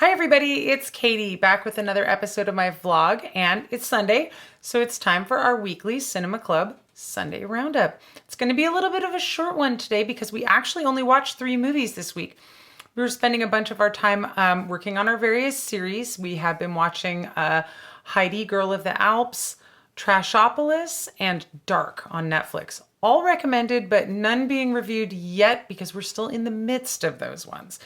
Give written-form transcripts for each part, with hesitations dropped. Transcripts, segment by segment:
Hi everybody, it's Katie back with another episode of my vlog, and it's Sunday, so it's time for our weekly Cinema Club Sunday Roundup. It's going to be a little bit of a short one today because we actually only watched 3 movies this week. We were spending a bunch of our time working on our various series. We have been watching Heidi, Girl of the Alps, Trashopolis, and Dark on Netflix. All recommended, but none being reviewed yet because we're still in the midst of those ones.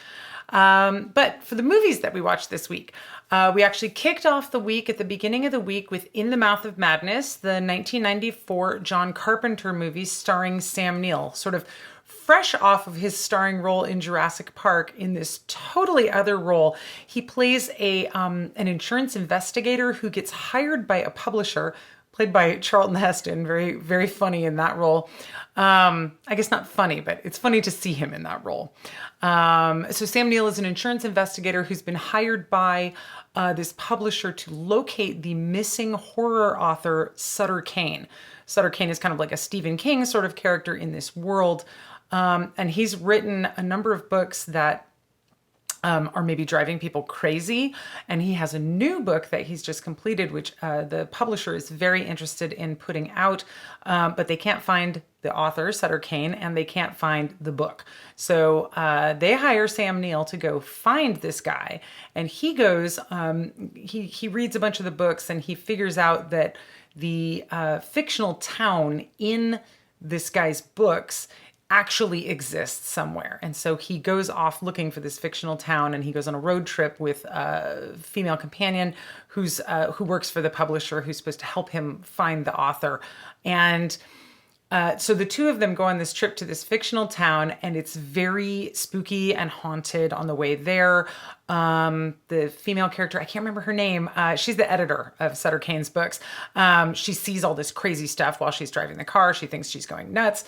But for the movies that we watched this week, we actually kicked off the week at the beginning of the week with In the Mouth of Madness, the 1994 John Carpenter movie starring Sam Neill, sort of fresh off of his starring role in Jurassic Park in this totally other role. He plays an insurance investigator who gets hired by a publisher, played by Charlton Heston, very, very funny in that role. I guess not funny, but it's funny to see him in that role. So Sam Neill is an insurance investigator who's been hired by this publisher to locate the missing horror author Sutter Kane. Sutter Kane is kind of like a Stephen King sort of character in this world. And he's written a number of books that are maybe driving people crazy. And he has a new book that he's just completed, which the publisher is very interested in putting out, but they can't find the author, Sutter Kane, and they can't find the book. So they hire Sam Neill to go find this guy. And he goes, he reads a bunch of the books and he figures out that the fictional town in this guy's books actually exists somewhere. And so he goes off looking for this fictional town, and he goes on a road trip with a female companion who works for the publisher, who's supposed to help him find the author. And so the two of them go on this trip to this fictional town, and it's very spooky and haunted on the way there. The female character, I can't remember her name. She's the editor of Sutter Kane's books. She sees all this crazy stuff while she's driving the car. She thinks she's going nuts.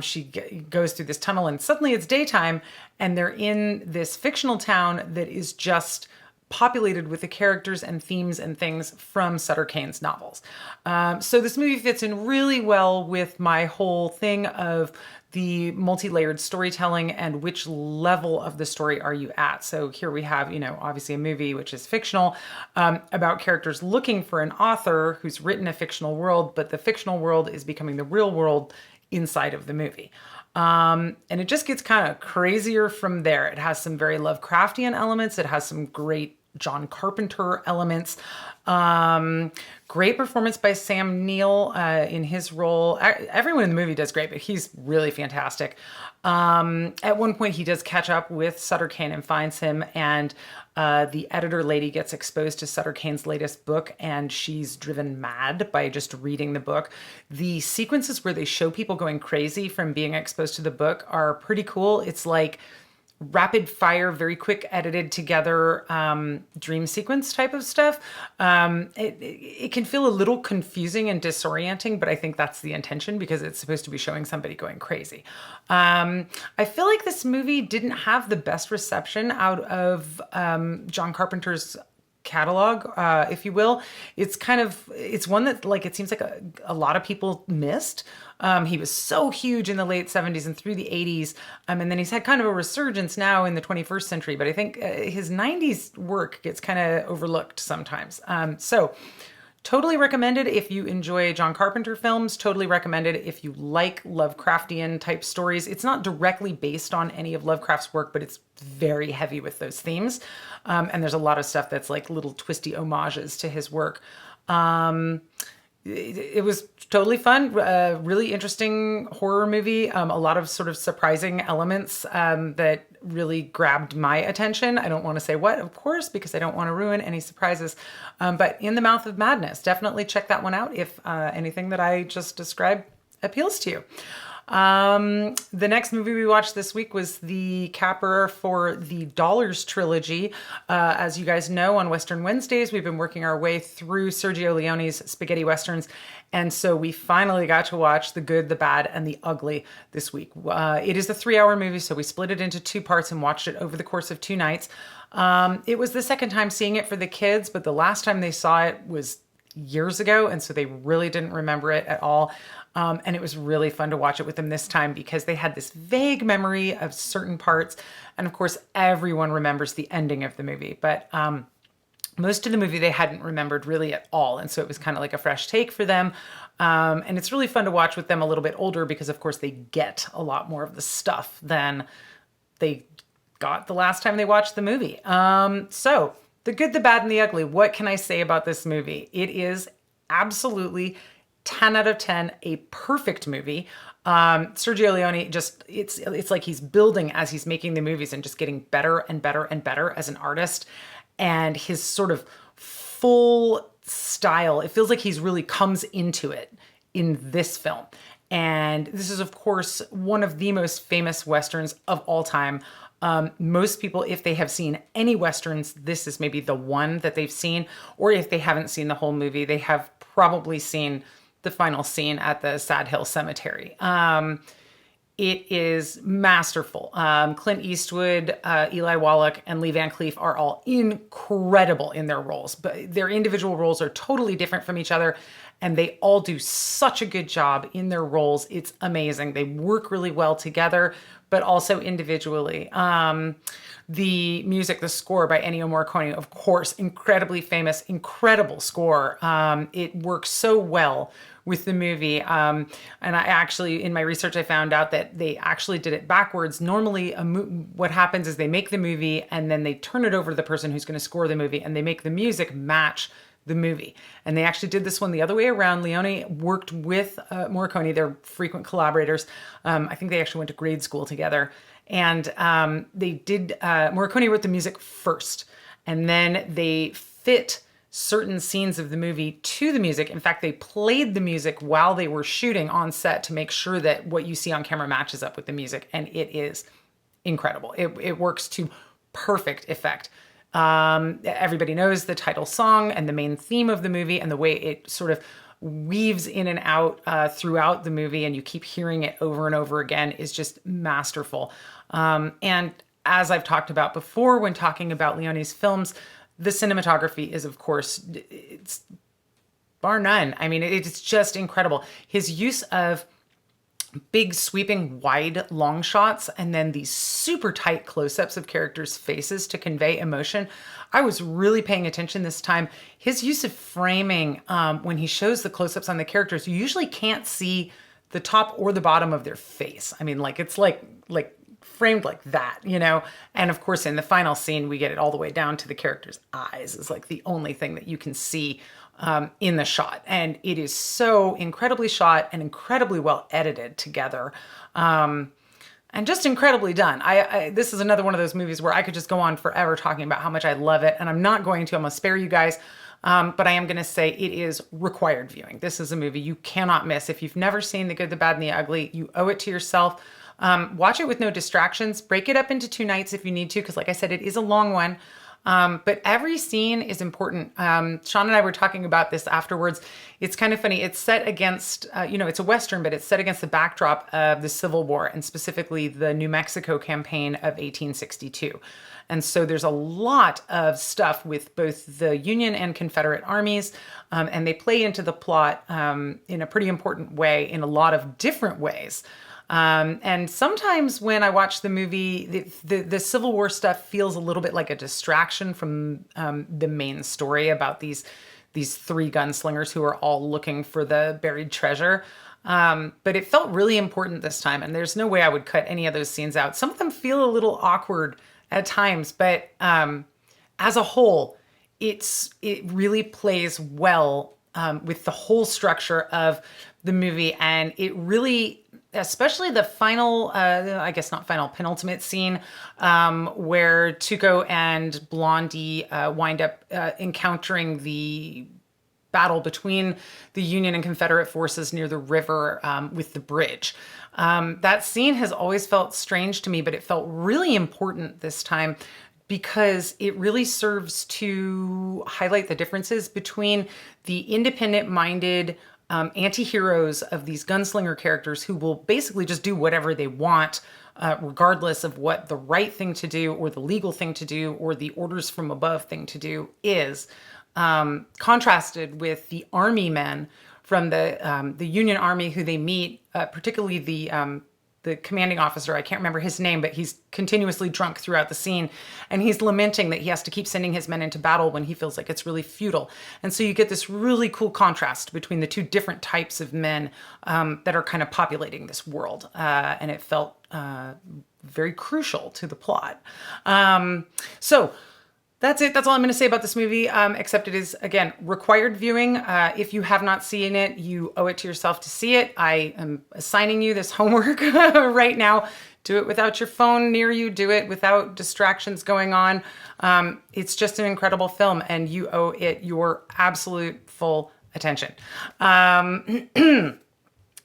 She goes through this tunnel, and suddenly it's daytime, and they're in this fictional town that is just populated with the characters and themes and things from Sutter Kane's novels. So this movie fits in really well with my whole thing of the multi-layered storytelling and which level of the story are you at. So here we have, obviously a movie which is fictional, about characters looking for an author who's written a fictional world, but the fictional world is becoming the real world inside of the movie. And it just gets kind of crazier from there. It has some very Lovecraftian elements. It has some great John Carpenter elements. Great performance by Sam Neill in his role. Everyone in the movie does great, but he's really fantastic. At one point, he does catch up with Sutter Kane and finds him, and the editor lady gets exposed to Sutter Kane's latest book, and she's driven mad by just reading the book. The sequences where they show people going crazy from being exposed to the book are pretty cool. It's like rapid fire, very quick edited together dream sequence type of stuff. It can feel a little confusing and disorienting, but I think that's the intention because it's supposed to be showing somebody going crazy. I feel like this movie didn't have the best reception out of John Carpenter's catalog, if you will. It's one that it seems like a lot of people missed. He was so huge in the late 70s and through the 80s. And then he's had kind of a resurgence now in the 21st century, but I think his 90s work gets kind of overlooked sometimes. So totally recommended if you enjoy John Carpenter films. Totally recommended if you like Lovecraftian type stories. It's not directly based on any of Lovecraft's work, but it's very heavy with those themes. And there's a lot of stuff that's like little twisty homages to his work. It was totally fun, really interesting horror movie. A lot of sort of surprising elements that really grabbed my attention. I don't want to say what, of course, because I don't want to ruin any surprises. But In the Mouth of Madness, definitely check that one out if anything that I just described appeals to you. The next movie we watched this week was the capper for the Dollars trilogy. As you guys know, on Western Wednesdays, we've been working our way through Sergio Leone's spaghetti westerns. And so we finally got to watch The Good, the Bad, and the Ugly this week. It is a 3-hour movie, so we split it into 2 parts and watched it over the course of 2 nights. It was the second time seeing it for the kids, but the last time they saw it was years ago, and so they really didn't remember it at all. And it was really fun to watch it with them this time because they had this vague memory of certain parts. And of course, everyone remembers the ending of the movie, but most of the movie they hadn't remembered really at all. And so it was kind of like a fresh take for them. And it's really fun to watch with them a little bit older because, of course, they get a lot more of the stuff than they got the last time they watched the movie. So the good, the bad, and the ugly. What can I say about this movie? It is absolutely 10 out of 10, a perfect movie. Sergio Leone it's like he's building as he's making the movies and just getting better and better and better as an artist. And his sort of full style, it feels like he's really comes into it in this film. And this is, of course, one of the most famous Westerns of all time. Most people, if they have seen any Westerns, this is maybe the one that they've seen. Or if they haven't seen the whole movie, they have probably seen the final scene at the Sad Hill Cemetery. It is masterful. Clint Eastwood, Eli Wallach, and Lee Van Cleef are all incredible in their roles, but their individual roles are totally different from each other, and they all do such a good job in their roles. It's amazing. They work really well together, but also individually. The music, the score by Ennio Morricone, of course, incredibly famous, incredible score. It works so well with the movie. And I actually, in my research, I found out that they actually did it backwards. Normally, what happens is they make the movie and then they turn it over to the person who's going to score the movie, and they make the music match the movie. And they actually did this one the other way around. Leone worked with Morricone. They're frequent collaborators. I think they actually went to grade school together. And Morricone wrote the music first, and then they fit certain scenes of the movie to the music. In fact, they played the music while they were shooting on set to make sure that what you see on camera matches up with the music. And it is incredible. It works to perfect effect. Everybody knows the title song and the main theme of the movie, and the way it sort of weaves in and out throughout the movie, and you keep hearing it over and over again, is just masterful. And as I've talked about before when talking about Leone's films, the cinematography is, of course, it's bar none. I mean, it's just incredible. His use of big, sweeping, wide, long shots, and then these super tight close-ups of characters' faces to convey emotion. I was really paying attention this time. His use of framing, when he shows the close-ups on the characters, you usually can't see the top or the bottom of their face. I mean, like, it's like framed like that, you know? And of course, in the final scene, we get it all the way down to the character's eyes. It's like the only thing that you can see in the shot. And it is so incredibly shot and incredibly well edited together. And just incredibly done. This is another one of those movies where I could just go on forever talking about how much I love it. And I'm not going to. I'm going to spare you guys. But I am going to say it is required viewing. This is a movie you cannot miss. If you've never seen The Good, the Bad, and the Ugly, you owe it to yourself. Watch it with no distractions. Break it up into 2 nights if you need to, because like I said, it is a long one. But every scene is important. Sean and I were talking about this afterwards. It's kind of funny. It's set against, it's a Western, but it's set against the backdrop of the Civil War, and specifically the New Mexico campaign of 1862. And so there's a lot of stuff with both the Union and Confederate armies, and they play into the plot in a pretty important way, in a lot of different ways. And sometimes when I watch the movie, the Civil War stuff feels a little bit like a distraction from the main story about these 3 gunslingers who are all looking for the buried treasure. But it felt really important this time, and there's no way I would cut any of those scenes out. Some of them feel a little awkward at times, but as a whole, it really plays well with the whole structure of the movie, and it really, especially the final, I guess not final, penultimate scene, where Tuco and Blondie wind up encountering the battle between the Union and Confederate forces near the river with the bridge. That scene has always felt strange to me, but it felt really important this time because it really serves to highlight the differences between the independent-minded anti-heroes of these gunslinger characters who will basically just do whatever they want regardless of what the right thing to do or the legal thing to do or the orders from above thing to do is, contrasted with the army men from the Union Army who they meet, particularly the commanding officer. I can't remember his name, but he's continuously drunk throughout the scene. And he's lamenting that he has to keep sending his men into battle when he feels like it's really futile. And so you get this really cool contrast between the two different types of men that are kind of populating this world. And it felt very crucial to the plot. So that's it. That's all I'm going to say about this movie, except it is, again, required viewing. If you have not seen it, you owe it to yourself to see it. I am assigning you this homework right now. Do it without your phone near you. Do it without distractions going on. It's just an incredible film, and you owe it your absolute full attention.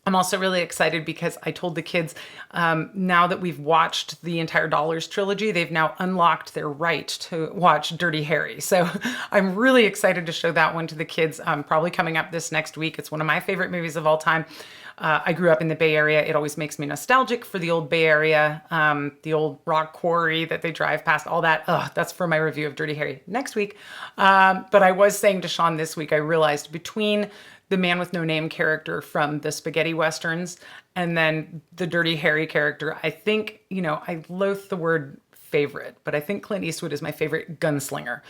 I'm also really excited because I told the kids, now that we've watched the entire Dollars trilogy, they've now unlocked their right to watch Dirty Harry. So I'm really excited to show that one to the kids, probably coming up this next week. It's one of my favorite movies of all time. I grew up in the Bay Area. It always makes me nostalgic for the old Bay Area, the old rock quarry that they drive past, all that. That's for my review of Dirty Harry next week. But I was saying to Sean this week, I realized between the Man with No Name character from the spaghetti westerns and then the Dirty Harry character, I think, I loathe the word favorite, but I think Clint Eastwood is my favorite gunslinger.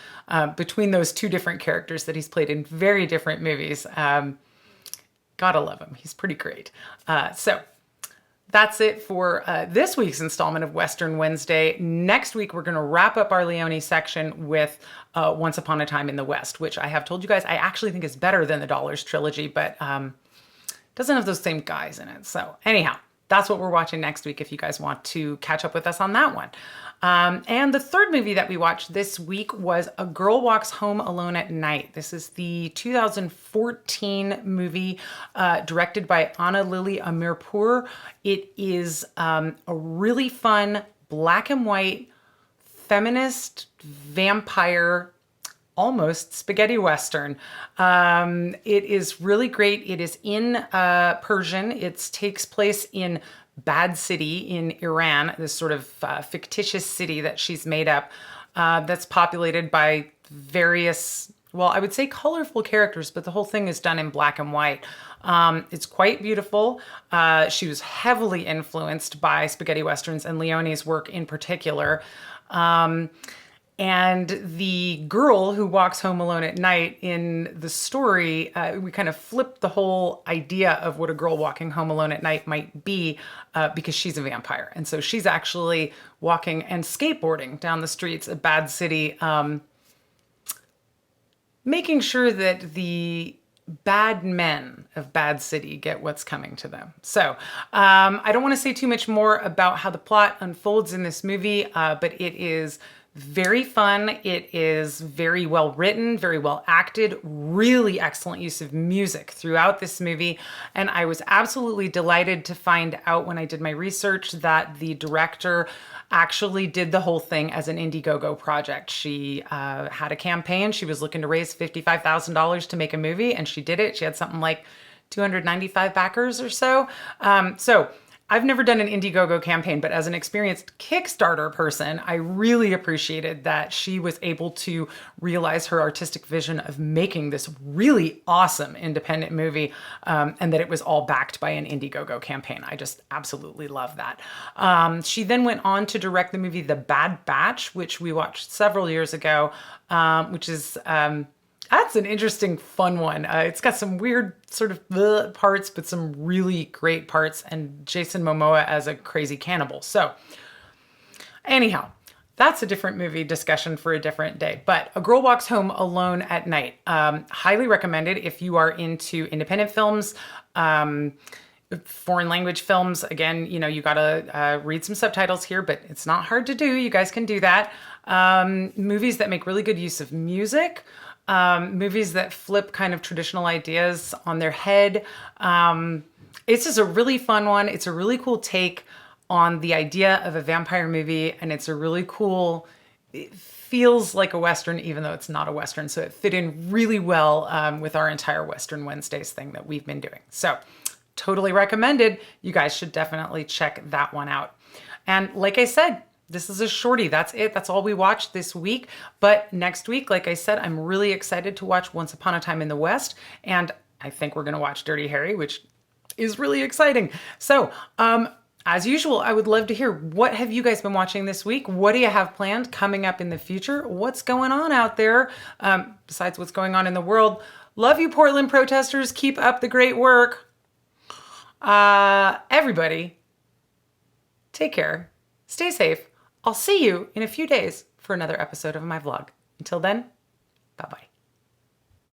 Between those two different characters that he's played in very different movies, gotta love him. He's pretty great. So that's it for this week's installment of Western Wednesday. Next week, we're going to wrap up our Leone section with Once Upon a Time in the West, which I have told you guys I actually think is better than the Dollars trilogy, but doesn't have those same guys in it. So anyhow, that's what we're watching next week if you guys want to catch up with us on that one. And the third movie that we watched this week was A Girl Walks Home Alone at Night. This is the 2014 movie directed by Anna Lily Amirpour. It is a really fun black and white feminist vampire almost spaghetti western. It is really great. It is in Persian. It takes place in Bad City in Iran, this sort of fictitious city that she's made up that's populated by various, well, I would say colorful characters, but the whole thing is done in black and white. It's quite beautiful. She was heavily influenced by spaghetti westerns and Leone's work in particular. And the girl who walks home alone at night in the story, we kind of flipped the whole idea of what a girl walking home alone at night might be because she's a vampire. And so she's actually walking and skateboarding down the streets of Bad City, making sure that the bad men of Bad City get what's coming to them. So I don't want to say too much more about how the plot unfolds in this movie, but it is very fun. It is very well written, very well acted, really excellent use of music throughout this movie. And I was absolutely delighted to find out when I did my research that the director actually did the whole thing as an Indiegogo project. She had a campaign. She was looking to raise $55,000 to make a movie, and she did it. She had something like 295 backers or so. So I've never done an Indiegogo campaign, but as an experienced Kickstarter person, I really appreciated that she was able to realize her artistic vision of making this really awesome independent movie, and that it was all backed by an Indiegogo campaign. I just absolutely love that. She then went on to direct the movie The Bad Batch, which we watched several years ago, which is that's an interesting, fun one. It's got some weird sort of parts, but some really great parts, and Jason Momoa as a crazy cannibal. So anyhow, that's a different movie discussion for a different day. But A Girl Walks Home Alone at Night. Highly recommended if you are into independent films, foreign language films. Again, you gotta read some subtitles here, but it's not hard to do. You guys can do that. Movies that make really good use of music. Movies that flip kind of traditional ideas on their head. It's just a really fun one. It's a really cool take on the idea of a vampire movie, and it's a really cool, it feels like a Western, even though it's not a Western. So it fit in really well with our entire Western Wednesdays thing that we've been doing. So totally recommended. You guys should definitely check that one out. And like I said, this is a shorty. That's it. That's all we watched this week. But next week, like I said, I'm really excited to watch Once Upon a Time in the West. And I think we're going to watch Dirty Harry, which is really exciting. So, as usual, I would love to hear, what have you guys been watching this week? What do you have planned coming up in the future? What's going on out there besides what's going on in the world? Love you, Portland protesters. Keep up the great work. Everybody, take care. Stay safe. I'll see you in a few days for another episode of my vlog. Until then, bye-bye.